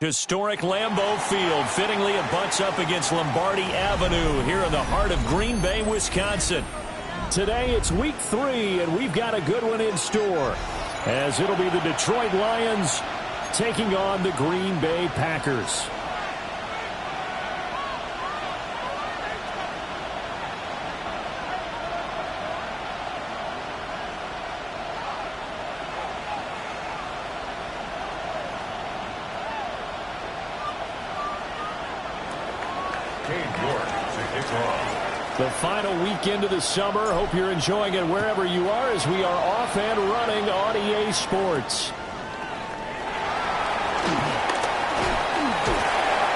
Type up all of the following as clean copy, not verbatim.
Historic Lambeau Field. Fittingly, it butts up against Lombardi Avenue here in the heart of Green Bay, Wisconsin. Today, it's week 3, and we've got a good one in store, as it'll be the Detroit Lions taking on the Green Bay Packers. The final weekend of the summer. Hope you're enjoying it wherever you are as we are off and running on EA Sports.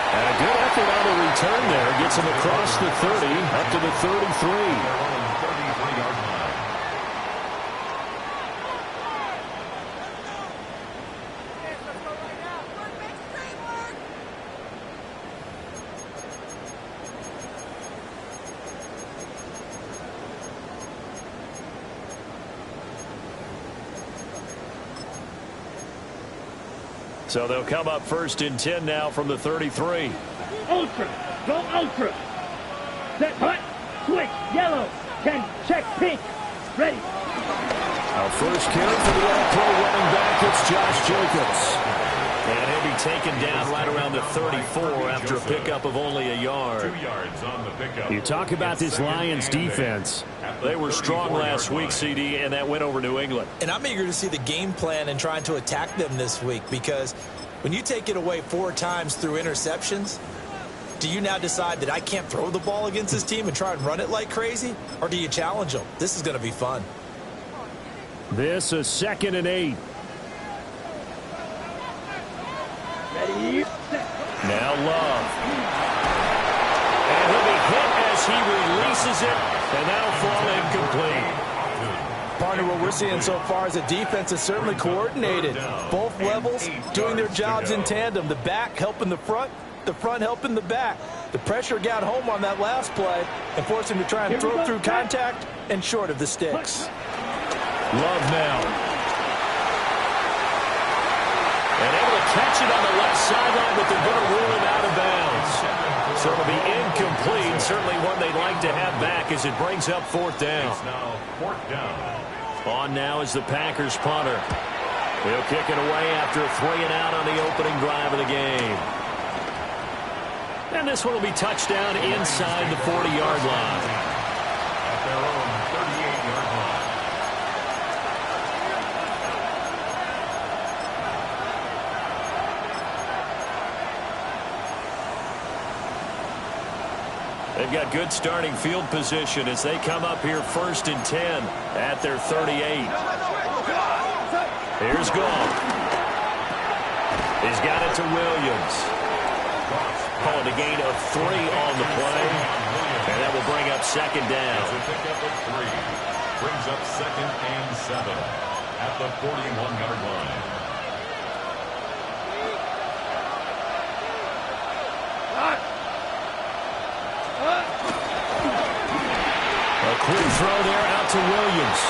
And a good effort on the return there. Gets him across the 30, up to the 33. So they'll come up first and 10 now from the 33. Ultra. Go ultra. Set hut. Switch. Yellow. 10. Check pink. Ready. Our first carry for the All-Pro running back. It's Josh Jacobs. And he'll be taken down right around the 34 after a pickup of only a yard. 2 yards on the pickup. You talk about this Lions defense. They were strong last week, CD, and that went over New England. And I'm eager to see the game plan and trying to attack them this week, because when you take it away 4 times through interceptions, do you now decide that I can't throw the ball against this team and try and run it like crazy? Or do you challenge them? This is going to be fun. This is 2nd and 8. Ready. Now Love. And he'll be hit as he releases it, and that'll fall incomplete. Partner, what we're seeing so far is the defense is certainly coordinated. Both levels doing their jobs in tandem. The back helping the front helping the back. The pressure got home on that last play and forced him to try and throw through contact and short of the sticks. Love now. And able to catch it on the left sideline, but they're going to rule it out of bounds. So it'll be incomplete. Certainly one they'd like to have back as it brings up 4th down. Now 4th down. On now is the Packers punter. He'll kick it away after a 3 and out on the opening drive of the game. And this one will be touchdown inside the 40-yard line. At their own 38-yard line. They've got good starting field position as they come up here 1st and 10 at their 38. Here's Goff. He's got it to Williams. Calling a gain of 3 on the play. And that will bring up 2nd down. As a pickup of 3. Brings up 2nd and 7 at the 41-yard line. A quick throw there out to Williams.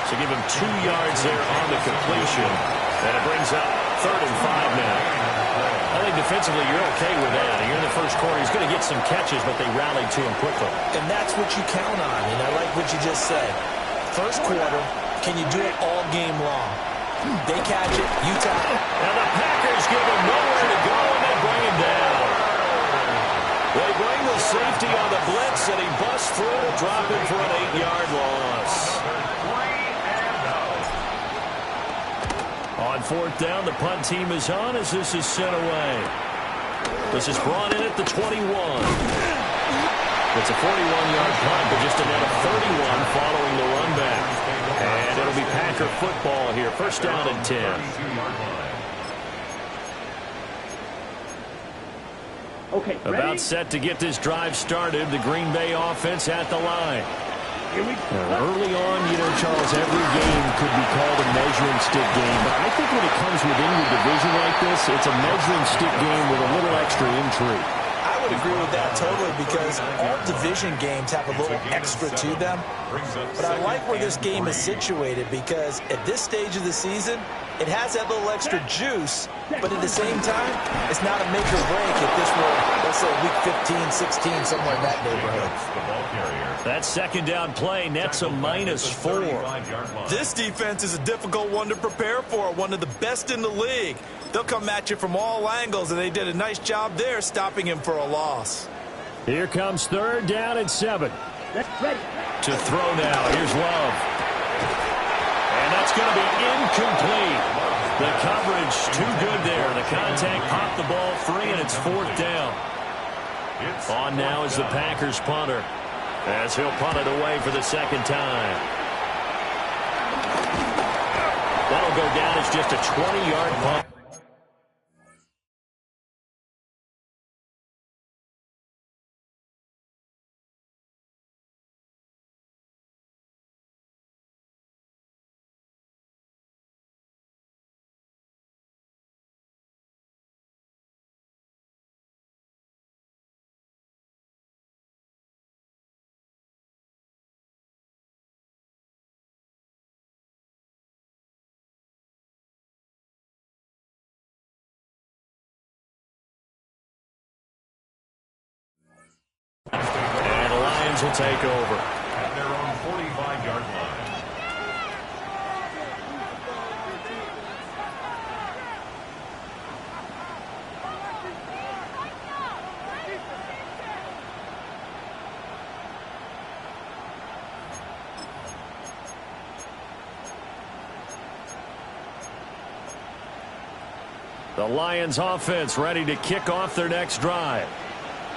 So give him 2 yards there on the completion. And it brings up 3rd and 5 now. I think defensively you're okay with that. You're in the first quarter. He's going to get some catches, but they rallied to him quickly. And that's what you count on. And I like what you just said. First quarter, can you do it all game long? They catch it, you tackle. And the Packers give him nowhere to go, and they bring him down. They bring the safety on the blitz, and he busts through to drop him for an 8-yard loss. On 4th down, the punt team is on as this is sent away. This is brought in at the 21. It's a 41-yard punt, but just another 31 following the run back. And it'll be Packer football here. 1st down and 10. Okay, ready? About set to get this drive started. The Green Bay offense at the line. Here we go. Early on, you know, Charles, every game could be called a measuring stick game. But I think when it comes within your division like this, it's a measuring stick game with a little extra intrigue. I would agree with that totally, because all division games have a little extra to them. But I like where this game is situated, because at this stage of the season, It has that little extra juice, but at the same time, it's not a make or break if this were, let's say, week 15, 16, somewhere in that neighborhood. That second down play nets a -4. This defense is a difficult one to prepare for, one of the best in the league. They'll come at you from all angles, and they did a nice job there stopping him for a loss. Here comes third down and 7. To throw now. Here's Love. And that's going to be incomplete. The coverage too good there. The contact popped the ball free, and it's fourth down. On now is the Packers punter, as he'll punt it away for the second time. That'll go down as just a 20-yard punt. And the Lions will take over. At their own 45-yard line. The Lions offense ready to kick off their next drive.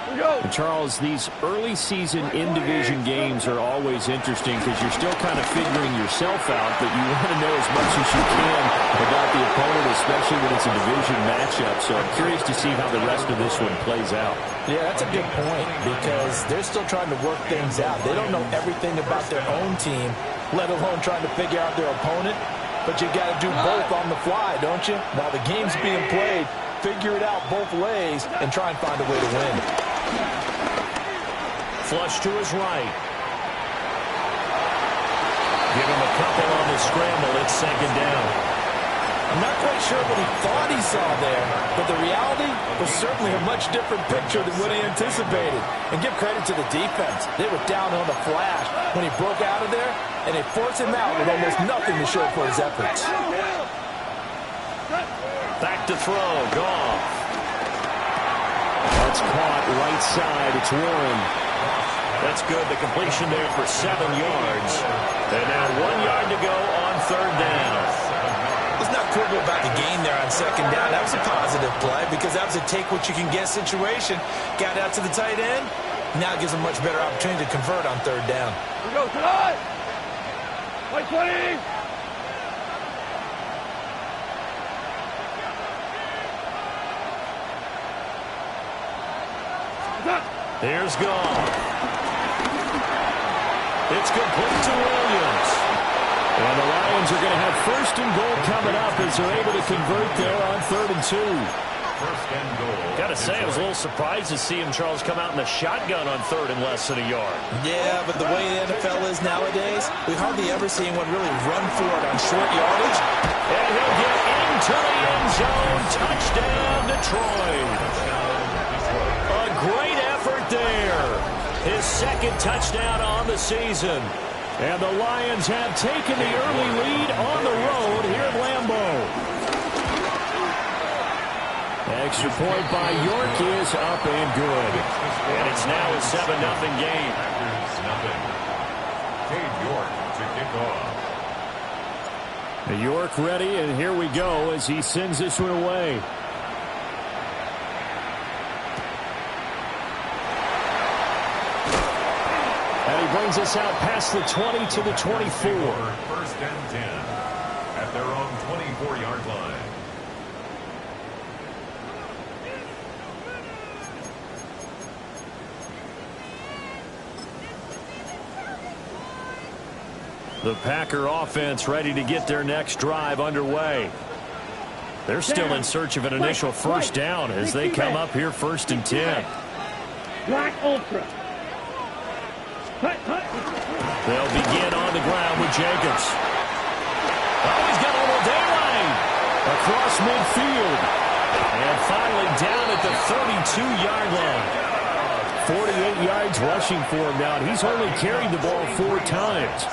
And Charles, these early season in-division games are always interesting because you're still kind of figuring yourself out, but you want to know as much as you can about the opponent, especially when it's a division matchup. So I'm curious to see how the rest of this one plays out. Yeah, that's a good point because they're still trying to work things out. They don't know everything about their own team, let alone trying to figure out their opponent. But you got to do both on the fly, don't you? While the game's being played, figure it out both ways and try and find a way to win. Flush to his right. Give him a couple on the scramble. It's second down. I'm not quite sure what he thought he saw there, but the reality was certainly a much different picture than what he anticipated. And give credit to the defense. They were down on the flash when he broke out of there, and they forced him out with almost nothing to show for his efforts. Back to throw. Goff. That's caught right side. It's Warren. That's good. The completion there for 7 yards. And now 1 yard to go on third down. Let's not quibble about the game there on second down. That was a positive play because that was a take-what-you-can-get situation. Got out to the tight end. Now it gives them much better opportunity to convert on third down. Here we go, tonight. White 20. Here's Goff. It's complete to Williams. And the Lions are going to have first and goal coming up as they're able to convert there on 3rd and 2. First and goal. Got to say, I was a little surprised to see him, Charles, come out in the shotgun on 3rd and less than a yard. Yeah, but the way the NFL is nowadays, we hardly ever see anyone really run for it on short yardage. And he'll get into the end zone. Touchdown, Detroit. A great effort there. His second touchdown on the season. And the Lions have taken the early lead on the road here at Lambeau. Extra point by York is up and good. And it's now a 7-0 game. Cade York to kick off. York ready, and here we go as he sends this one away. And he brings us out past the 20 to the 24. First and 10 at their own 24-yard line. The Packer offense ready to get their next drive underway. They're still in search of an initial first down as they come up here 1st and 10. Black Ultra. They'll begin on the ground with Jacobs. Oh, he's got a little daylight. across midfield. And finally down at the 32-yard line. 48 yards rushing for him now, and he's only carried the ball 4 times.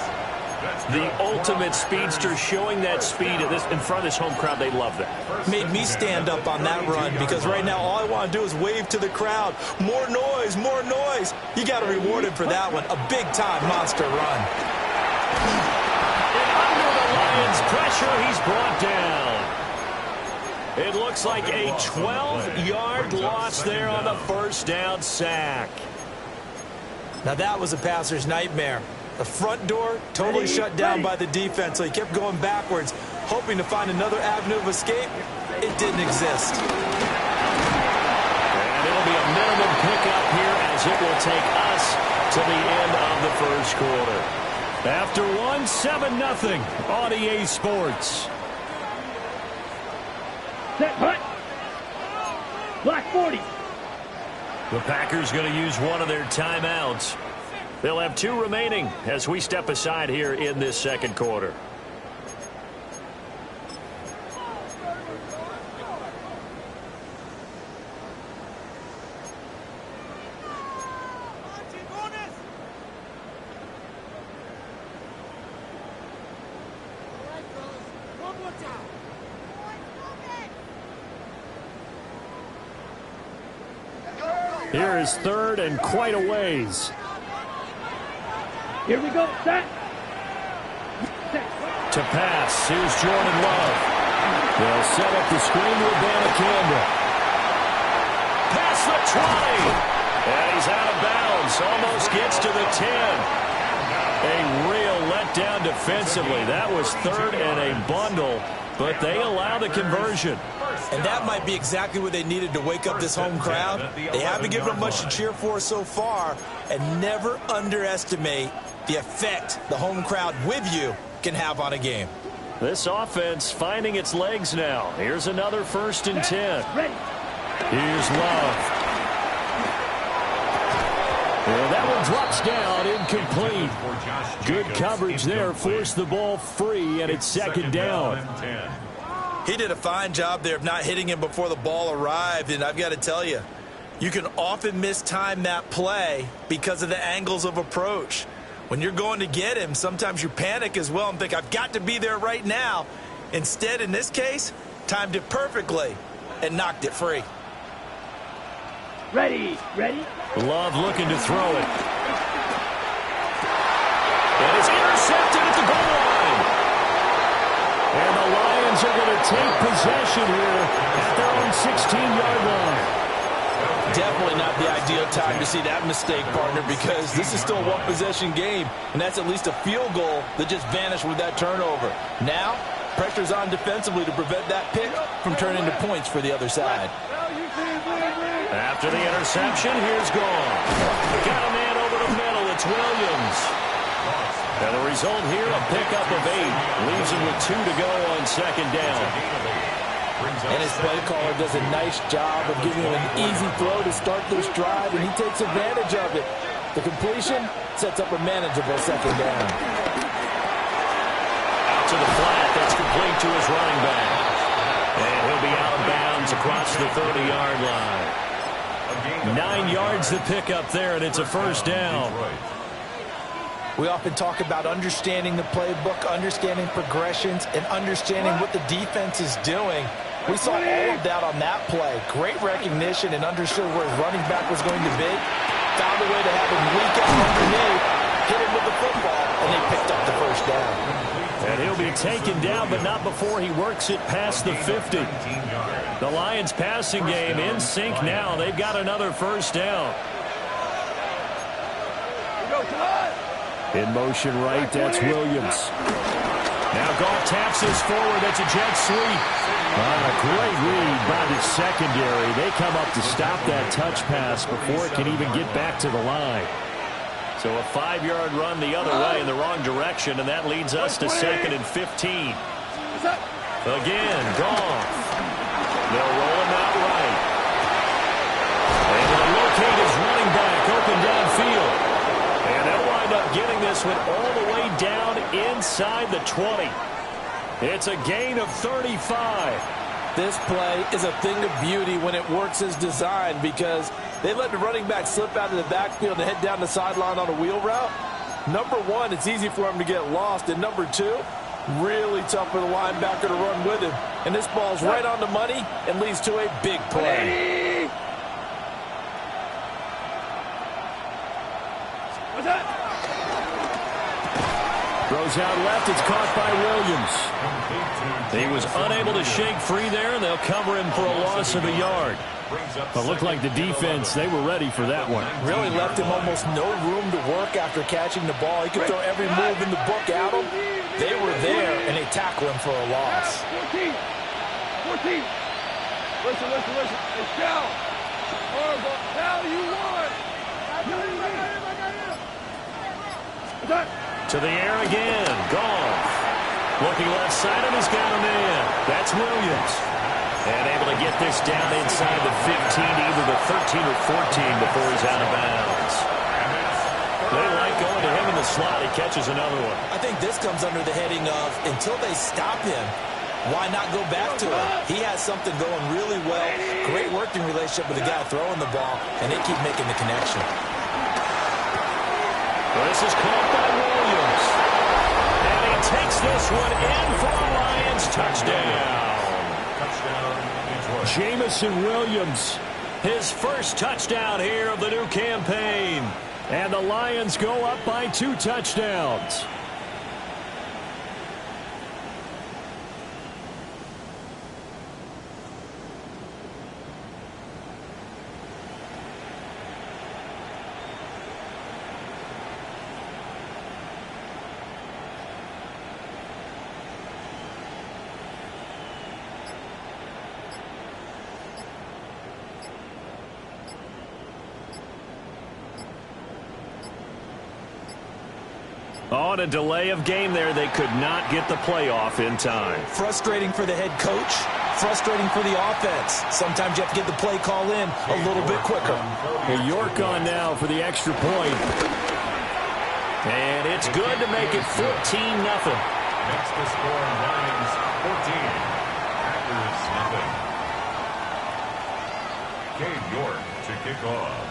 The ultimate speedster, showing that speed in front of this home crowd. They love that. Made me stand up on that run because right now all I want to do is wave to the crowd. More noise, more noise. You got to reward him for that one. A big-time monster run. And under the Lions' pressure, he's brought down. It looks like a 12-yard loss there on the first down sack. Now that was a passer's nightmare. The front door totally shut down by the defense, so he kept going backwards, hoping to find another avenue of escape. It didn't exist. And it'll be a minimum pickup here as it will take us to the end of the first quarter. After 7-0 on EA Sports. Set, hut. Black 40. The Packers going to use one of their timeouts. They'll have 2 remaining as we step aside here in this second quarter. Here is 3rd and quite a ways. Here we go. Set. To pass. Here's Jordan Love. They'll set up the screen with Banacanda. Pass the 20. And he's out of bounds. Almost gets to the 10. A real letdown defensively. That was 3rd and a bundle, but they allow the conversion. And that might be exactly what they needed to wake up this home crowd. They haven't given them much to cheer for so far, and never underestimate the effect the home crowd with you can have on a game. This offense finding its legs now. Here's another 1st and 10. Here's Love. And that one drops down, incomplete. Good coverage there, forced the ball free, and it's 2nd down. He did a fine job there of not hitting him before the ball arrived, and I've got to tell you, you can often mistime that play because of the angles of approach. When you're going to get him, sometimes you panic as well and think, I've got to be there right now. Instead, in this case, timed it perfectly and knocked it free. Ready. Love looking to throw it. And it's intercepted at the goal line. And the Lions are going to take possession here at their own 16-yard line. Definitely not the ideal time to see that mistake, partner, because this is still a one-possession game, and that's at least a field goal that just vanished with that turnover. Now, pressure's on defensively to prevent that pick from turning into points for the other side. After the interception, here's Gone. Got a man over the middle. It's Williams. And the result here, a pickup of 8. Leaves him with 2 to go on 2nd down. And his play caller does a nice job of giving him an easy throw to start this drive, and he takes advantage of it. The completion sets up a manageable 2nd down. Out to the flat. That's complete to his running back. And he'll be out of bounds across the 30-yard line. 9 yards to pick up there, and it's a 1st down. We often talk about understanding the playbook, understanding progressions, and understanding what the defense is doing. We saw all of that on that play. Great recognition and understood where his running back was going to be. Found a way to have him leak out underneath, hit him with the football, and they picked up the 1st down. And he'll be taken down, but not before he works it past the 50. The Lions passing game in sync now. They've got another 1st down. In motion right, that's Williams. Now Goff taps this forward. That's a jet sweep. A great read by the secondary. They come up to stop that touch pass before it can even get back to the line. So a 5-yard run the other way in the wrong direction, and that leads us to 2nd and 15. Again, Goff. They'll roll him out right. And they'll locate his running back open downfield. And they'll wind up getting this one all the way down inside the 20. It's a gain of 35. This play is a thing of beauty when it works as designed because they let the running back slip out of the backfield and head down the sideline on a wheel route. Number one, it's easy for him to get lost. And number two, really tough for the linebacker to run with him. And this ball's right on the money and leads to a big play. What's that? Throws out left. It's caught by Williams. He was unable to shake free there, and they'll cover him for a loss of a yard. But looked like the defense, they were ready for that one. Really left him almost no room to work after catching the ball. He could throw every move in the book at him. They were there, and they tackle him for a loss. 14. Listen. Hey, Cal. Horrible. Cal, you won. To the air again. Goff. Looking left side, and he's got a man. That's Williams. And able to get this down inside the 15, either the 13 or 14 before he's out of bounds. They like going to him in the slot. He catches another one. I think this comes under the heading of until they stop him, why not go back to him? He has something going really well. Great working relationship with the guy throwing the ball, and they keep making the connection. This is caught by Williams. And he takes this one in for a Lions touchdown. Jamison Williams, his first touchdown here of the new campaign. And the Lions go up by 2 touchdowns. On a delay of game there, they could not get the playoff in time. Frustrating for the head coach, frustrating for the offense. Sometimes you have to get the play call in a little bit quicker. York on now for the extra point. And it's good to make it 14-0. Next to score, Lions 14. Packers nothing. Cade York to kick off.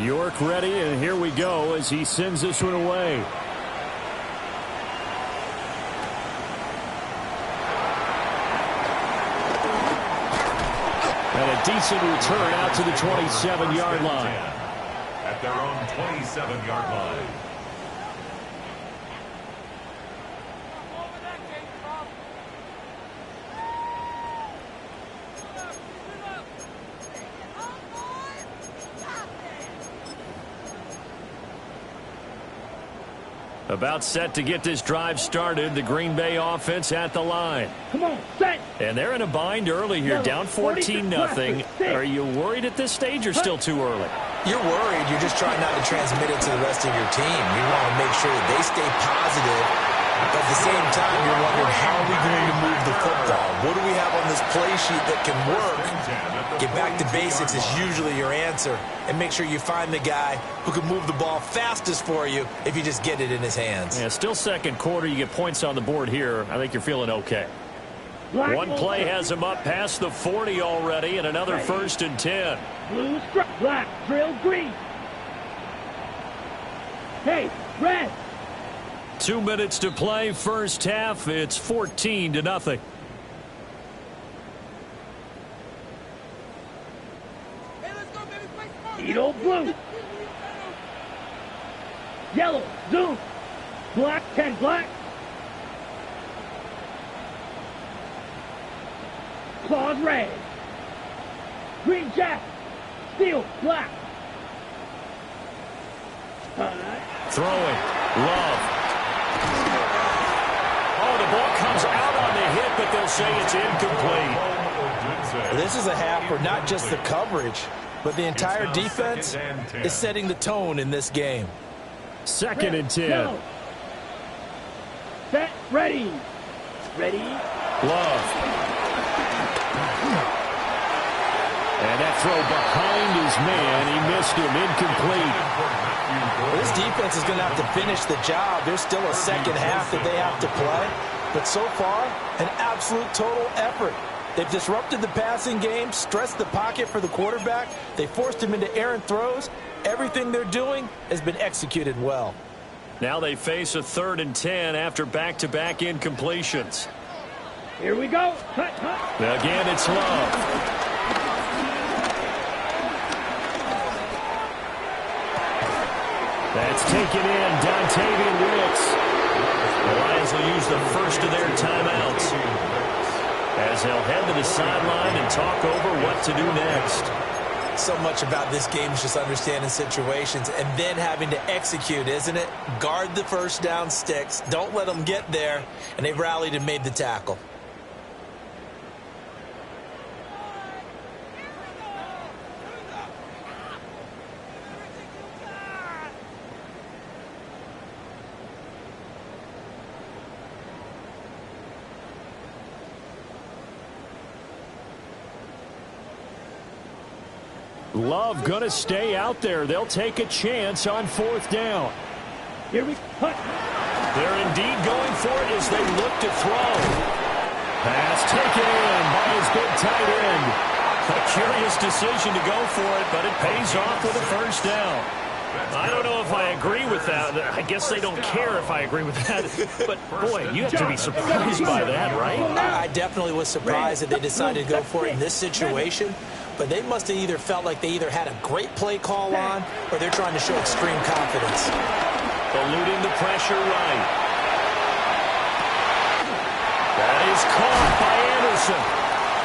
York ready, and here we go as he sends this one away. And a decent return out to the 27-yard line. At their own 27-yard line. About set to get this drive started. The Green Bay offense at the line. Come on, set. And they're in a bind early here, down 14-0. Are you worried at this stage or still too early? You're worried. You're just trying not to transmit it to the rest of your team. You want to make sure that they stay positive. But at the same time, you're wondering, how are we going to move the football? What do we have on this play sheet that can work? Get back to basics is usually your answer. And make sure you find the guy who can move the ball fastest for you if you just get it in his hands. Yeah, still second quarter. You get points on the board here. I think you're feeling okay. One play has him up past the 40 already, and another 1st and 10. Blue stripe, black, drill, green. Hey, red. 2 minutes to play, first half. It's 14-0. Edo blue. Yellow, zoom. Black, 10 black. Claws red. Green jack. Steel, black. Throwing. Love. Oh, the ball comes out on the hit, but they'll say it's incomplete. This is a half where not just the coverage, but the entire defense is setting the tone in this game. 2nd and 10. Yellow. Set, ready. Ready. Love. And that throw behind his man. He missed him. Incomplete. This defense is going to have to finish the job. There's still a second half that they have to play. But so far, an absolute total effort. They've disrupted the passing game, stressed the pocket for the quarterback. They forced him into errant throws. Everything they're doing has been executed well. Now they face a 3rd and 10 after back-to-back incompletions. Here we go. Cut, cut. Again, it's Love. That's taken in. Dontavian Wicks. The Lions will use the first of their timeouts as they'll head to the sideline and talk over what to do next. So much about this game is just understanding situations and then having to execute, isn't it? Guard the first down sticks. Don't let them get there. And they rallied and made the tackle. Love gonna stay out there. They'll take a chance on 4th down. Here we cut. They're indeed going for it as they look to throw. Pass taken in by his big tight end. A curious decision to go for it, but it pays off with a first down. I don't know if I agree with that. I guess they don't care if I agree with that. But, boy, you have to be surprised by that, right? I definitely was surprised that they decided to go for it in this situation. But they must have either felt like they either had a great play call on or they're trying to show extreme confidence. Eluding the pressure right. That is caught by Anderson.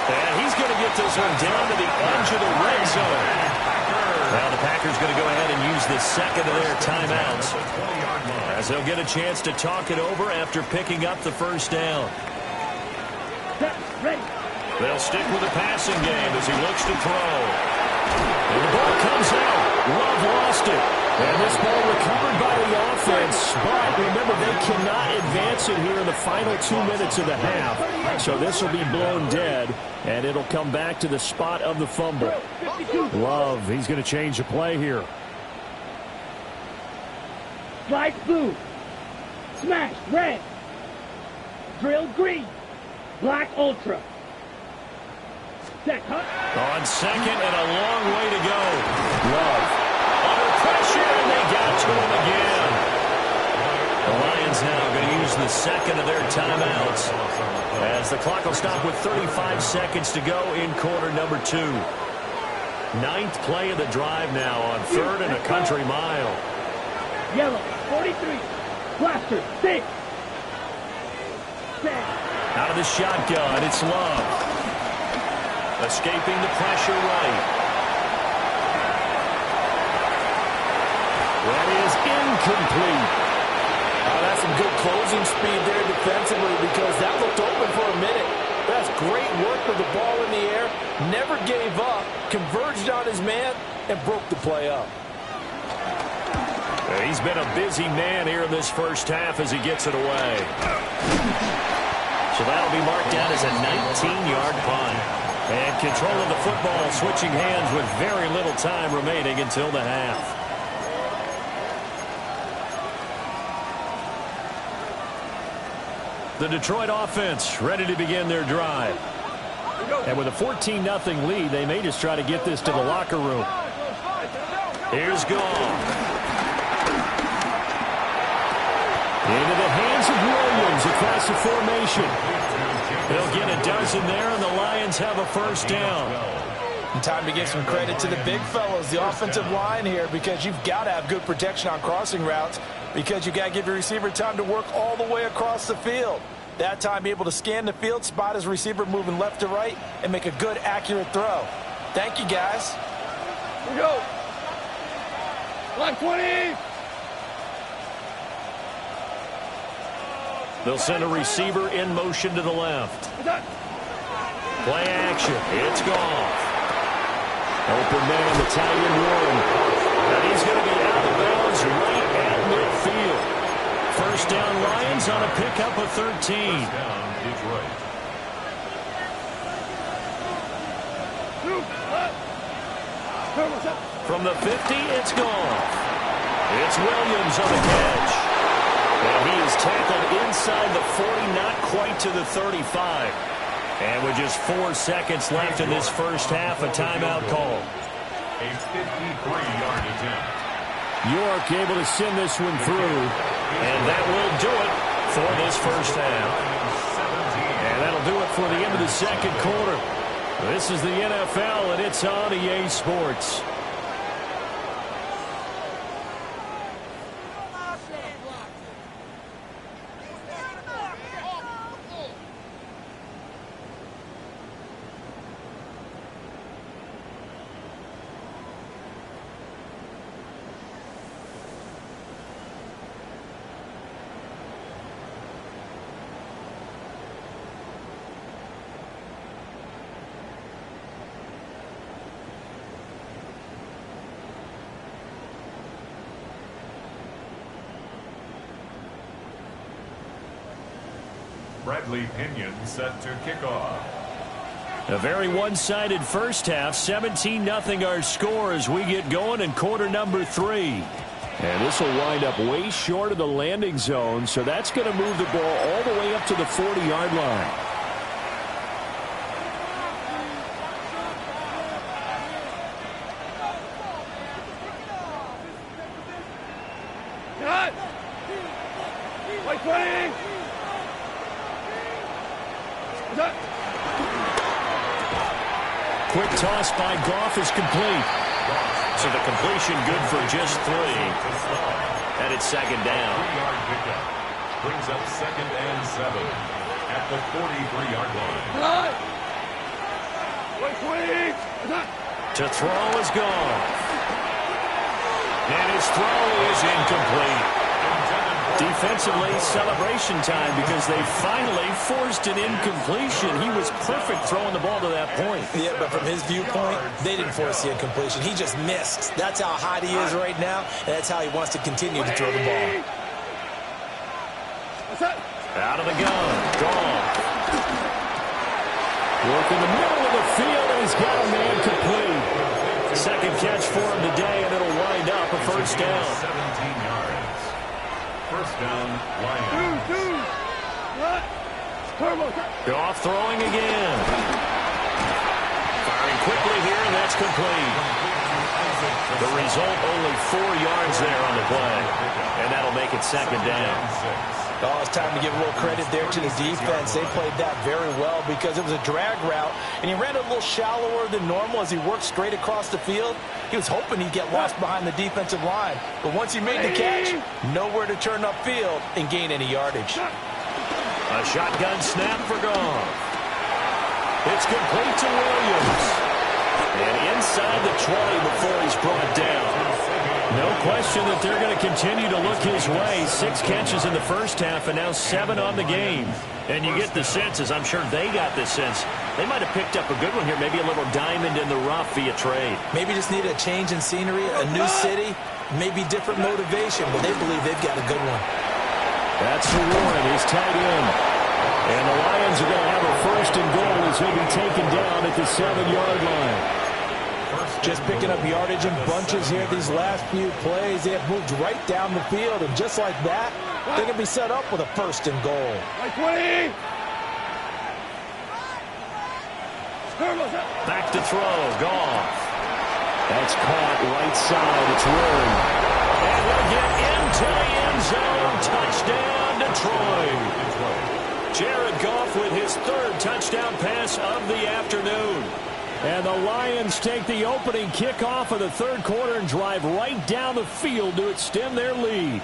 And he's going to get this one down to the edge of the red zone. Now the Packers going to go ahead and use the second of their timeouts as they'll get a chance to talk it over after picking up the first down. Ready. They'll stick with the passing game as he looks to throw. And the ball comes out. Love lost it. And this ball recovered by the offense. But remember, they cannot advance it here in the final 2 minutes of the half. So this will be blown dead, and it'll come back to the spot of the fumble. Love, he's going to change the play here. Slide blue. Smash red. Drill green. Black ultra. On second and a long way to go. Love under pressure, and they got to him again. The Lions now going to use the second of their timeouts as the clock will stop with 35 seconds to go in quarter number 2. 9th play of the drive now on 3rd and a country mile. Yellow, 43. Blaster, 6. Out of the shotgun, it's Love. Escaping the pressure right. That is incomplete. That's some good closing speed there defensively because that looked open for a minute. That's great work with the ball in the air. Never gave up. Converged on his man and broke the play up. He's been a busy man here in this first half as he gets it away. So that'll be marked down as a 19-yard punt. And control of the football switching hands with very little time remaining until the half. The Detroit offense ready to begin their drive. And with a 14-0 lead, they may just try to get this to the locker room. Here's Goff. Into the hands of Williams across the formation. They'll get a dozen there, and the Lions have a first down. And time to give some credit to the big fellows, the offensive line here, because you've got to have good protection on crossing routes because you got to give your receiver time to work all the way across the field. That time, be able to scan the field, spot his receiver moving left to right, and make a good, accurate throw. Thank you, guys. Here we go. Line 20. They'll send a receiver in motion to the left. Play action. It's Goff. Open man, the tight end one. And he's going to be out of bounds right at midfield. First down Lions on a pickup of 13. From the 50, it's Goff. It's Williams on the catch. And he is tackled inside the 40, not quite to the 35. And with just 4 seconds left in this first half, a timeout call. A 53-yard attempt. York able to send this one through. And that will do it for this first half. And that'll do it for the end of the second quarter. This is the NFL, and it's on EA Sports. Bradley Pinion set to kick off. A very one-sided first half. 17-0 our score as we get going in quarter number 3. And this will wind up way short of the landing zone, so that's going to move the ball all the way up to the 40-yard line. Quick toss by Goff is complete. So the completion good for just 3. And it's second down. 3-yard pickup. Brings up second and 7 at the 43-yard line. To throw is gone. And his throw is incomplete. Defensively, celebration time because they finally forced an incompletion. He was perfect throwing the ball to that point. Yeah, but from his viewpoint, they didn't force the incompletion. He just missed. That's how hot he is right now, and that's how he wants to continue to throw the ball. Out of the gun. Gone. Work in the middle of the field, and he's got a man complete. Second catch for him today, and it'll wind up a first down. 17 yards. First down, Lions. Goff throwing again. Firing quickly here, and that's complete. The result, only 4 yards there on the play. And that'll make it second down. Oh, it's time to give a little credit there to the defense. They played that very well because it was a drag route, and he ran it a little shallower than normal as he worked straight across the field. He was hoping he'd get lost behind the defensive line. But once he made the catch, nowhere to turn upfield and gain any yardage. A shotgun snap for Goff. It's complete to Williams. And inside the 20 before he's brought down. No question that they're going to continue to look his way. 6 catches in the first half and now 7 on the game. And you get the sense, as I'm sure they got the sense, they might have picked up a good one here, maybe a little diamond in the rough via trade. Maybe just need a change in scenery, a new city, maybe different motivation, but they believe they've got a good one. That's the Warren. He's tight end. And the Lions are going to have a first and goal as he'll be taken down at the 7-yard line. Just picking up yardage in bunches here these last few plays. They have moved right down the field, and just like that, they're going to be set up with a first and goal. Back to throw. Goff. That's caught right side. It's Warren. And we'll get into the end zone. Touchdown, Detroit. Jared Goff with his 3rd touchdown pass of the afternoon. And the Lions take the opening kickoff of the 3rd quarter and drive right down the field to extend their lead.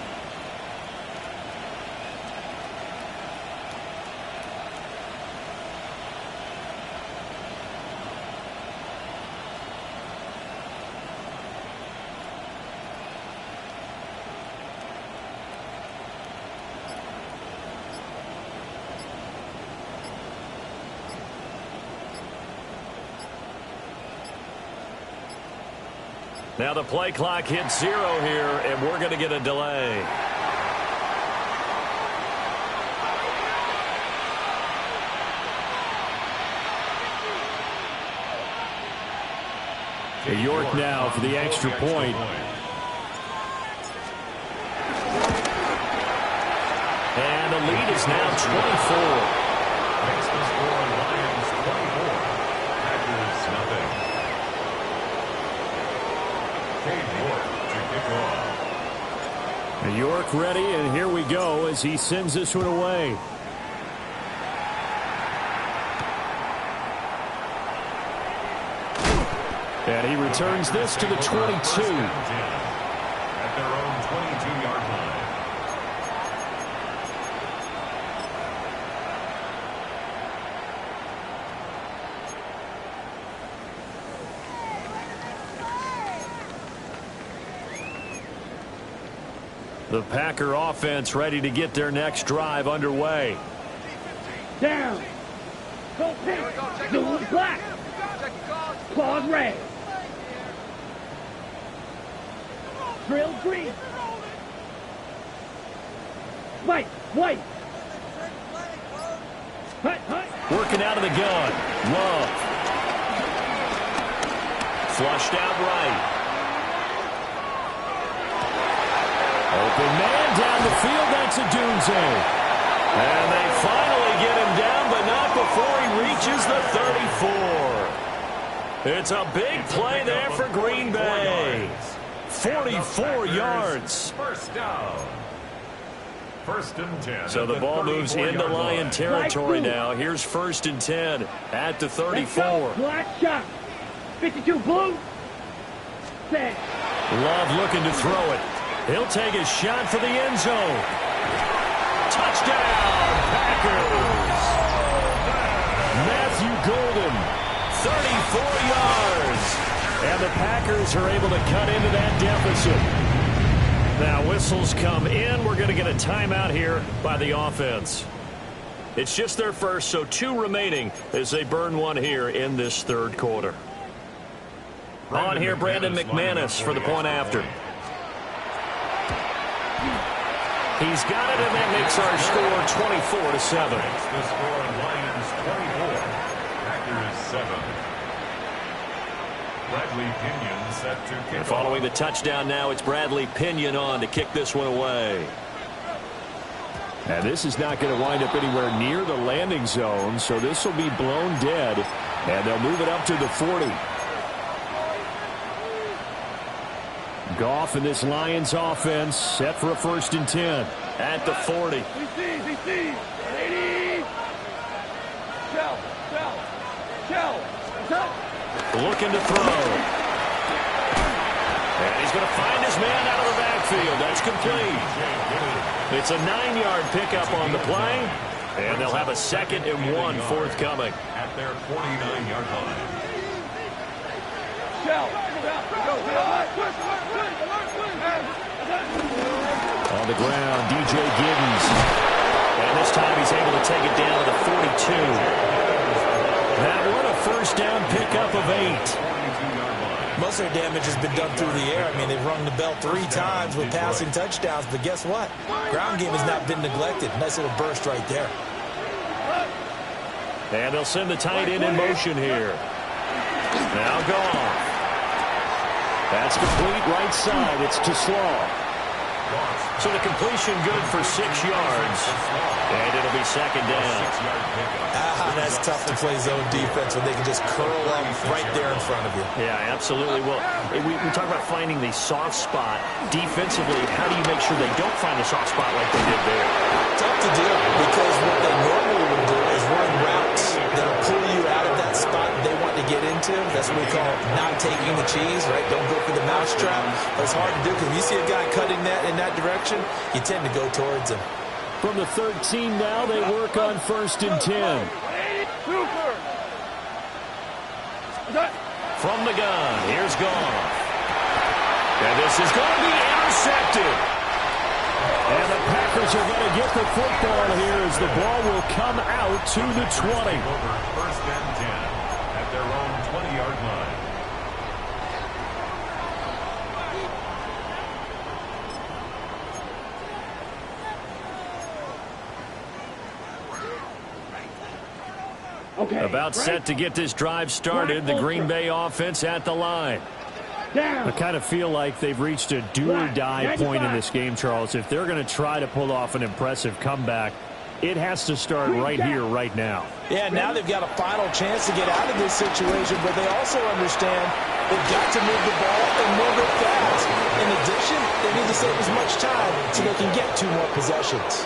Now the play clock hits 0 here, and we're going to get a delay. York now for the extra point. is now 24. Makes the score Lions 24. Packers nothing. Cade York to kick off. York ready, and here we go as he sends this one away. And he returns this to the 22. At their own 22-yard line. The Packer offense ready to get their next drive underway. Down. Go pink. Blue black. Claws red. Drill green. White. White. Hut, hut. Working out of the gun. Love. Flushed out right. Open man down the field. That's a Dunze. And they finally get him down, but not before he reaches the 34. It's a big play there for Green Bay. 44 yards. First down. First and 10. So the ball moves into Lion territory now. Here's first and 10 at the 34. Black shot. 52 blue. Set. Love looking to throw it. He'll take a shot for the end zone. Touchdown, Packers. Matthew Golden, 34 yards. And the Packers are able to cut into that deficit. Now whistles come in. We're going to get a timeout here by the offense. It's just their first, so 2 remaining as they burn one here in this third quarter. On here, Brandon McManus for the point after. He's got it, and that makes our score 24-7. Makes the score Lions 24. Packers 7. Bradley Pinion set to kick off. Following the touchdown now, it's Bradley Pinion on to kick this one away. And this is not going to wind up anywhere near the landing zone, so this will be blown dead, and they'll move it up to the 40. Goff and this Lions offense set for a first and 10 at the 40. Looking to throw. And he's going to find his man out of the backfield. That's complete. It's a 9-yard pickup on the play, and they'll have a 2nd and 1 forthcoming. At their 49-yard line. On the ground, DJ Giddens. And this time he's able to take it down to the 42. That one a first down pickup of 8. Most of their damage has been done through the air. I mean, they've rung the bell 3 times with passing touchdowns, but guess what? Ground game has not been neglected. Nice little burst right there. And they'll send the tight end in motion here. Now Goff. That's complete right side. It's to Slaw. So the completion good for 6 yards. And it'll be 2nd down. That's tough to play zone defense when they can just curl up right there in front of you. Yeah, absolutely. Well, we talk about finding the soft spot. Defensively, how do you make sure they don't find the soft spot like they did there? Tough to do because what they normally would do is run routes that'll pull you out of that spot they want to get into. That's what we call not taking the cheese, right? Don't go for the mousetrap. But it's hard to do because when you see a guy cutting that in that direction, you tend to go towards him. From the 13 now, they work on first and 10. From the gun, here's Goff. And this is going to be intercepted. And the Packers are going to get the football here as the ball will come out to the 20. First and 10 at their own 20-yard line. Okay. About set to get this drive started. The Green Bay offense at the line. I kind of feel like they've reached a do-or-die point in this game, Charles. If they're going to try to pull off an impressive comeback, It has to start right here, right now. Yeah, now they've got a final chance to get out of this situation, but they also understand they've got to move the ball and move it fast. In addition, they need to save as much time so they can get 2 more possessions.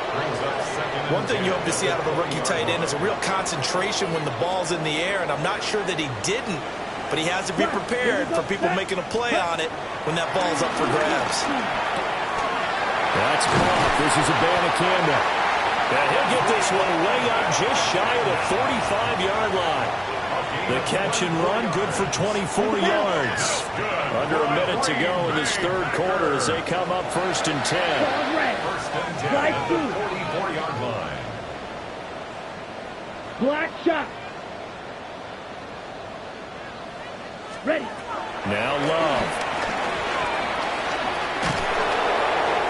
One thing you hope to see out of a rookie tight end is a real concentration when the ball's in the air, and I'm not sure that he didn't, but he has to be prepared for people making a play on it when that ball's up for grabs. That's caught. This is a Abanikanda. And he'll get this one way up just shy of the 45-yard line. The catch and run, good for 24 yards. Under a minute to go in this third quarter as they come up 1st and 10. First and 10 at the 44-yard line. Black shot. Ready. Now Love.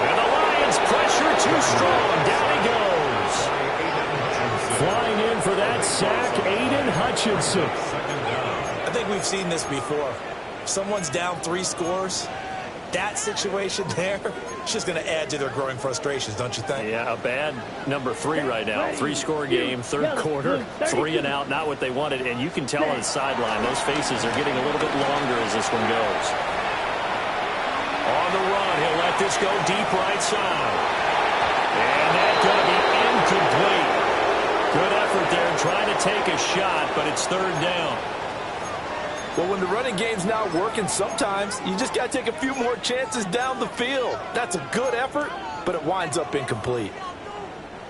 And the Lions pressure too strong. Down he goes. Flying in for that sack, Aiden Hutchinson. I think we've seen this before. If someone's down 3 scores, that situation there, it's just going to add to their growing frustrations, don't you think? Yeah, a bad number 3 right now. 3-score game, third quarter, 3 and out, not what they wanted. And you can tell on the sideline, those faces are getting a little bit longer as this one goes. On the run, he'll let this go deep right side. And that's going to be incomplete. Good effort there trying to take a shot, but it's 3rd down. Well, when the running game's not working, sometimes you just got to take a few more chances down the field. That's a good effort, but it winds up incomplete.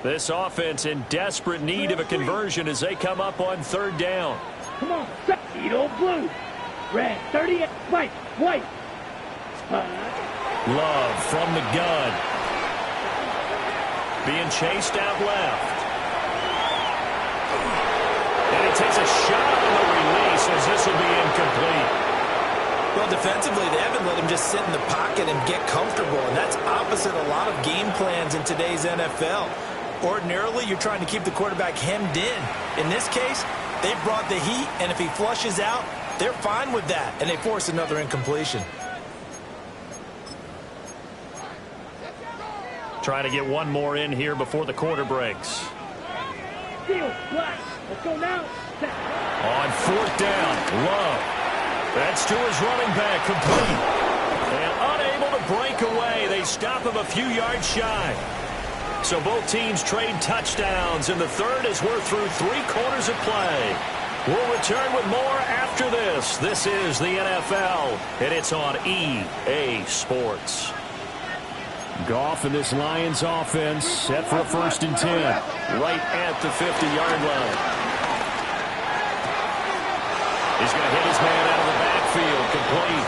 This offense in desperate need of a conversion as they come up on 3rd down. Come on, Edo blue. Red, 38, white, white. Love from the gun. Being chased out left. And he takes a shot on the release as this will be incomplete. Well, defensively, they haven't let him just sit in the pocket and get comfortable, and that's opposite a lot of game plans in today's NFL. Ordinarily, you're trying to keep the quarterback hemmed in. In this case, they brought the heat, and if he flushes out, they're fine with that, and they force another incompletion. Trying to get one more in here before the quarter breaks. Steal, black. Let's go now. On 4th down, Love. That's to his running back, complete. And unable to break away. They stop him a few yards shy. So both teams trade touchdowns, and the third as we're through 3 quarters of play. We'll return with more after this. This is the NFL, and it's on EA Sports. Goff and this Lions offense set for a 1st and 10. Right at the 50-yard line. He's going to hit his man out of the backfield, complete.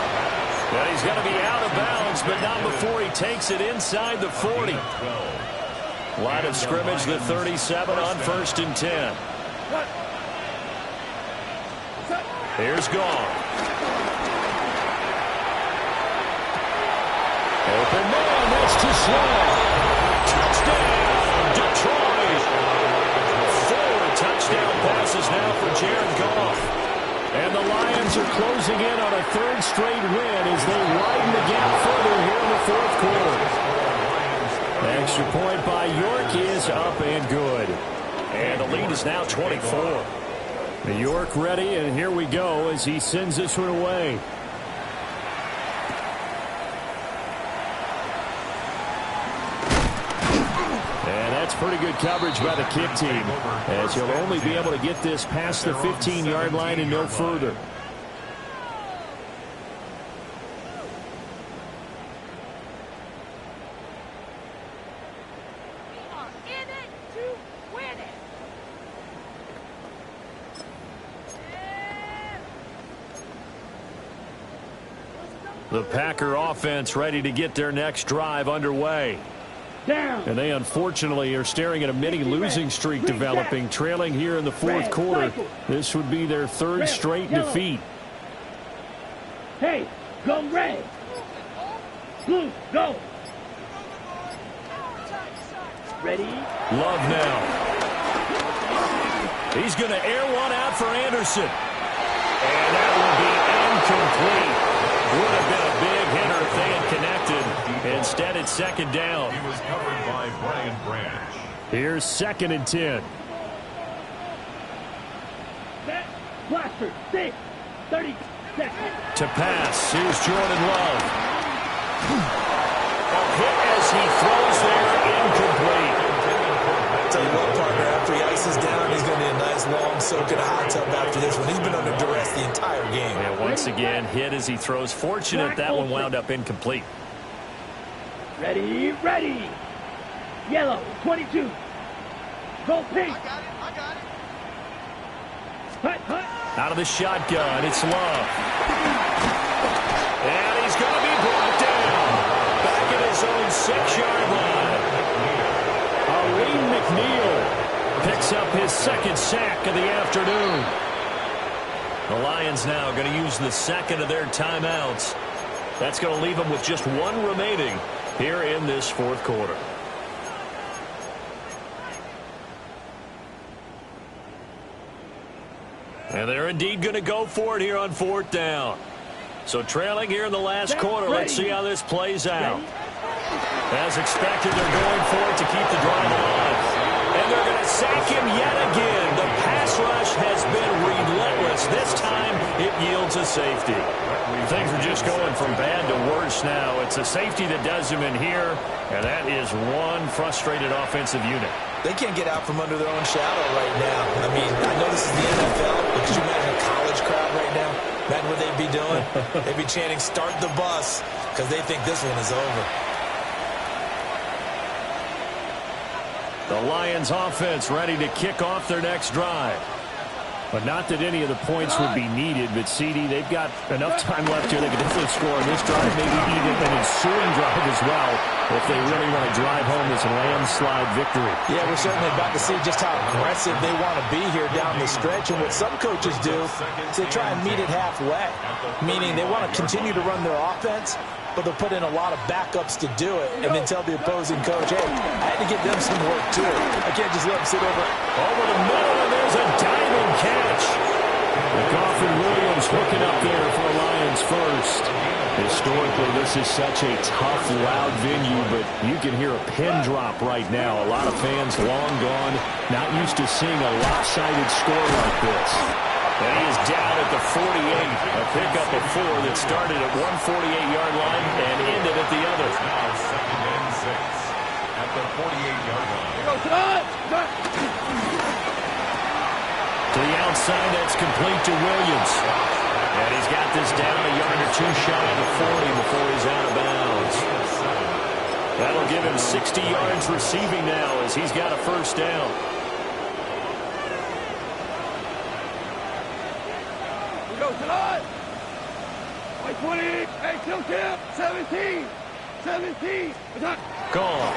And he's going to be out of bounds, but not before he takes it inside the 40. Line of scrimmage, the 37 on 1st and 10. Here's Goff. Open man, that's too slow. Touchdown, Detroit. 4 touchdown passes now for Jared Goff. And the Lions are closing in on a 3rd straight win as they widen the gap further here in the 4th quarter. Extra point by York is up and good. And the lead is now 24. York ready, and here we go as he sends this one away. That's pretty good coverage by the kick team, as he'll only be able to get this past the 15-yard line and no further. We are in it to win it. The Packer offense ready to get their next drive underway. Down. And they unfortunately are staring at a mini losing streak developing, trailing here in the 4th quarter. This would be their 3rd straight defeat. Hey, go red. Blue, go. Ready? Love now. He's going to air one out for Anderson. And that will be incomplete. Would have been a big hitter if they had connected. Instead, it's 2nd down. He was covered by Brian Branch. Here's 2nd and 10. Set. Blaster. 6. 30 seconds. To pass. Here's Jordan Love. A hit as he throws there, incomplete. Tell you what, partner, after he ices down, he's going to need a nice long soak in a hot tub after this one. He's been under duress the entire game. And once again, hit as he throws. Fortunate that one wound up incomplete. Ready, ready. Yellow, 22. Go pink. I got it. Hut, hut. Out of the shotgun, it's Love. And he's going to be brought down. Back at his own 6-yard line. Alim McNeil picks up his 2nd sack of the afternoon. The Lions now going to use the 2nd of their timeouts. That's going to leave them with just 1 remaining here in this 4th quarter. And they're indeed going to go for it here on 4th down. So trailing here in the last quarter. Let's see how this plays out. As expected, they're going for it to keep the drive alive. And they're going to sack him yet again. The pass rush has been relentless. This time, it yields a safety. Things are just going from bad to worse now. It's a safety that does him in here, and that is one frustrated offensive unit. They can't get out from under their own shadow right now. I mean, I know this is the NFL, but could you imagine a college crowd right now? Imagine what they'd be doing. They'd be chanting, "Start the bus," because they think this one is over. The Lions offense ready to kick off their next drive. But not that any of the points would be needed, but CD, they've got enough time left here. They can definitely score on this drive, maybe even an ensuing drive as well, if they really want to drive home this landslide victory. Yeah, we're certainly about to see just how aggressive they want to be here down the stretch. And what some coaches do is they try and meet it halfway, meaning they want to continue to run their offense, but they'll put in a lot of backups to do it, and then tell the opposing coach, hey, I had to get them some work too. I can't just let them sit over the middle, and there's a diving catch. Goffin Williams hooking up there for Lions first. Historically, this is such a tough, loud venue, but you can hear a pin drop right now. A lot of fans long gone, not used to seeing a lopsided score like this. And he is down at the 48. A pickup of 4 that started at 148-yard line and ended at the other. Now 2nd and 6 at the 48-yard line. To the outside, that's complete to Williams. And he's got this down a yard or 2 shy of the 40 before he's out of bounds. That'll give him 60 yards receiving now as he's got a 1st down. White 20. Hey, still tip. 17. 17. Gone.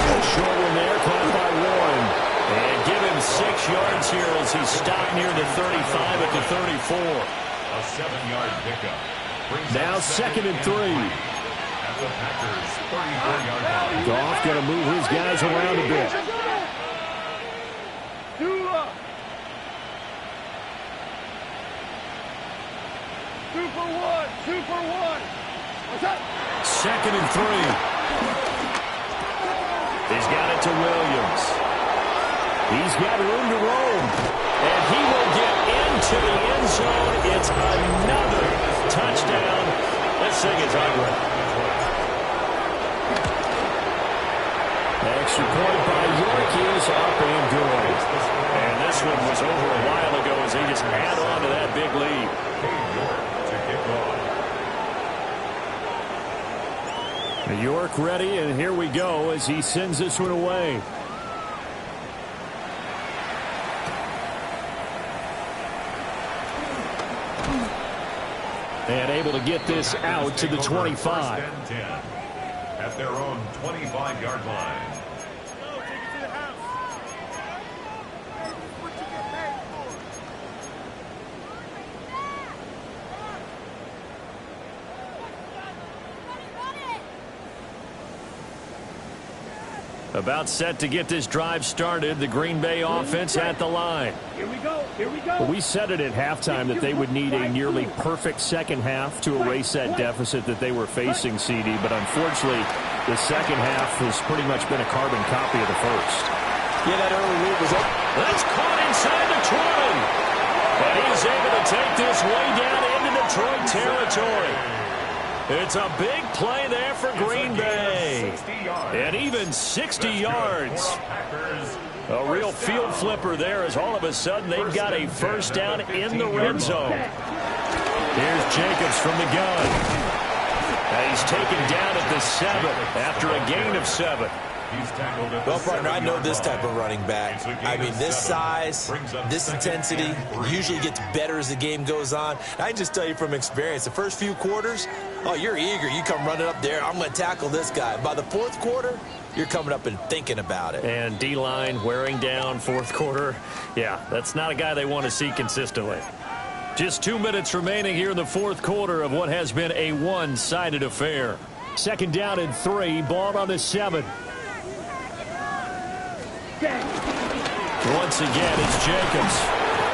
A short one there, caught by Warren. And give him 6 yards here as he stopped near the 35 at the 34. A 7-yard pickup. Now 2nd and 3. At the Packers' 34-yard line. Goff going to move his guys around a bit. 2 for 1. 2 for 1. What's up? 2nd and 3. He's got it to Williams. He's got room to roam. And he will get into the end zone. It's another touchdown. This thing is ugly. The extra point by York is up and good. And this one was over a while ago as he just add on to that big lead. York ready, and here we go as he sends this one away. And able to get this out to the 25. At their own 25-yard line. About set to get this drive started. The Green Bay offense at the line. Here we go. Here we go. Well, we said it at halftime that they would need a nearly perfect second half to erase that deficit that they were facing, CD. But unfortunately, The second half has pretty much been a carbon copy of the first. Yeah, that early lead was up. That's caught inside the 20. And he's able to take this way down into Detroit territory. It's a big play there for Green Bay. And even 60 yards. A real field flipper there as all of a sudden they've got a first down in the red zone. Here's Jacobs from the gun. And he's taken down at the 7 after a gain of 7. Well, partner, I know this type of running back. I mean, this size, this intensity usually gets better as the game goes on. I can just tell you from experience, the first few quarters, oh, you're eager. You come running up there, I'm going to tackle this guy. By the fourth quarter, you're coming up and thinking about it. And D-line wearing down fourth quarter. Yeah, that's not a guy they want to see consistently. Just 2 minutes remaining here in the fourth quarter of what has been a one-sided affair. Second down and 3, ball on the 7. Once again, it's Jacobs.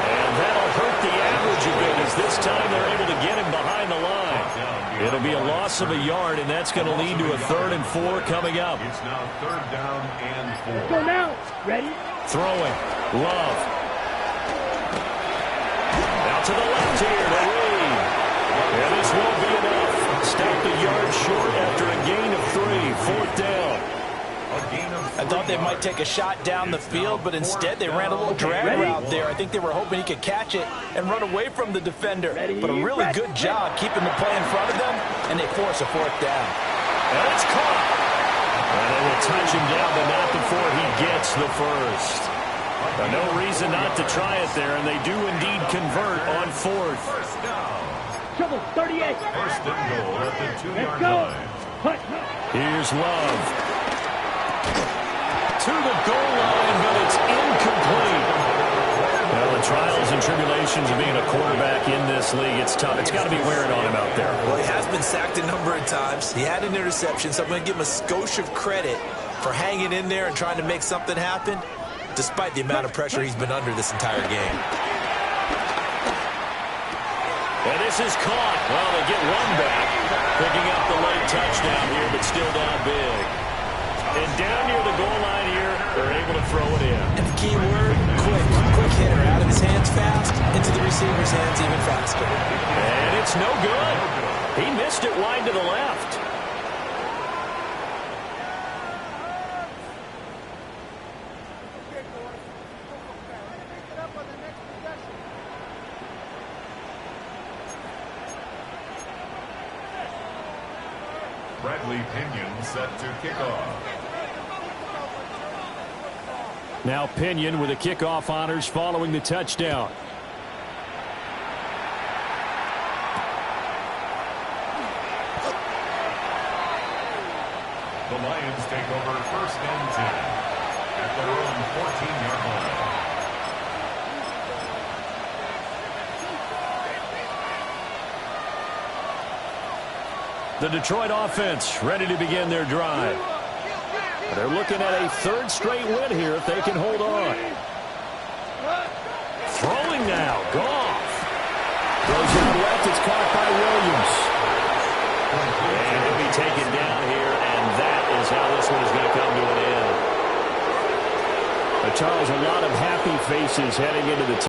And that'll hurt the average a bit as this time they're able to get him behind the line. It'll be a loss of a yard, and that's going to lead to a 3rd and 4 coming up. It's now 3rd down and 4. Go now. Ready? Throwing. Love. Out to the left here to Reed. And this won't be enough. Stopped a yard short after a gain of 3. 4th down. I thought they might take a shot down the field, but instead they ran a little drag route there. I think they were hoping he could catch it and run away from the defender. But a really good job keeping the play in front of them, and they force a 4th down. And it's caught. And they will touch him down, but not before he gets the first. No reason not to try it there, and they do indeed convert on 4th. Trouble, 38. First and goal at the 2-yard go. line. Put. Here's Love. To the goal line, but it's incomplete. Well, the trials and tribulations of being a quarterback in this league, it's tough. It's got to be wearing on him out there. Well, he has been sacked a number of times. He had an interception, so I'm going to give him a skosh of credit for hanging in there and trying to make something happen, despite the amount of pressure he's been under this entire game. And this is caught. Well, they get one back. Picking up the late touchdown here, but still down big. And down near the goal line here, they're able to throw it in. And the key word, quick. Quick hitter. Out of his hands fast, into the receiver's hands even faster. And it's no good. He missed it wide to the left. Bradley Pinion set to kick off. Now Pinion with the kickoff honors following the touchdown. The Lions take over 1st and 10 at their own 14-yard line. The Detroit offense ready to begin their drive. They're looking at a 3rd straight win here if they can hold on. Throwing now. Goff. Goes out left. It's caught by Williams. And he'll be taken down here, and that is how this one is going to come to an end. Charles, a lot of happy faces heading into the